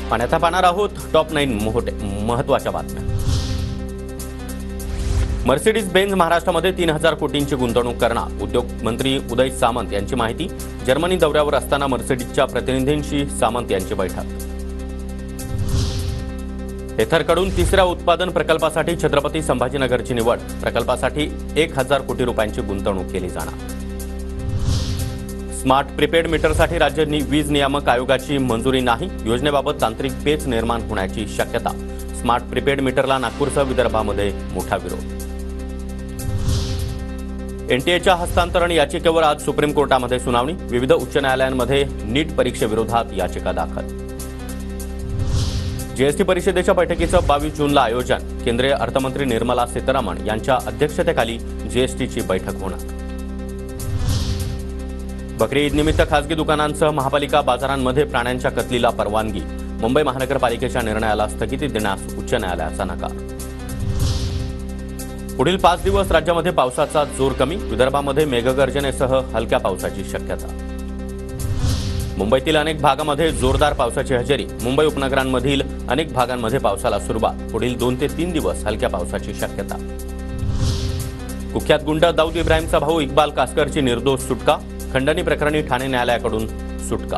पाण्याचा पाहणार आहोत टॉप 9 महत्त्वाच्या बातम्या। मर्सिडीज बेंझ महाराष्ट्रामध्ये 3000 कोटींची गुंतवणूक करणार। उद्योग मंत्री उदय सामंत यांची माहिती। जर्मनी दौऱ्यावर असताना मर्सिडीजच्या प्रतिनिधींशी सामंत यांची बैठक। एथरकडून तिसऱ्या उत्पादन प्रकल्पासाठी छत्रपती संभाजीनगरची निवड। प्रकल्पासाठी 1000 कोटी रुपयांची गुंतवणूक केली जाणार। स्मार्ट प्रीपेड मीटरसाठी राज्य वीज नियामक आयोगाची मंजुरी नाही। योजनेबाबत तांत्रिक पेच निर्माण होण्याची शक्यता। स्मार्ट प्रीपेड मीटरला नागपूरसह विदर्भामध्ये मोठा विरोध। एनटीएच्या हस्तांतरण याचिकेवर आज सुप्रीम कोर्टामध्ये सुनावणी। विविध उच्च न्यायालयांमध्ये नीट परीक्षेविरोधात याचिका दाखल। जीएसटी परिषदेच्या बैठकीचं 22 जूनला आयोजन। केंद्रीय अर्थमंत्री निर्मला सीतारामन यांच्या अध्यक्षतेखाली जीएसटीची बैठक होणार। बकरी ईद निमित्त खासगी दुकानांसह महापालिका बाजारांमध्ये प्राण्यांच्या कत्लीला परवानगी। मुंबई महानगरपालिकेच्या निर्णयाला स्थगिती देण्यास उच्च न्यायालयाचा नकार। पुढील 5 दिवस राज्यामध्ये पावसाचा जोर कमी। विदर्भामध्ये मेघगर्जनेसह हलक्या पावसाची शक्यता। मुंबईतील अनेक भागांमध्ये जोरदार पावसाची हजेरी। मुंबई उपनगरांमधील अनेक भागांमध्ये पावसाला सुरुवात। पुढील 2 ते 3 दिवस हलक्या पावसाची शक्यता। कुख्यात गुंड दाऊद इब्राहिमचा भाऊ इक्बाल कासकरची निर्दोष सुटका। खंडणी प्रकरणी ठाणे न्यायालयाकडून सुटका।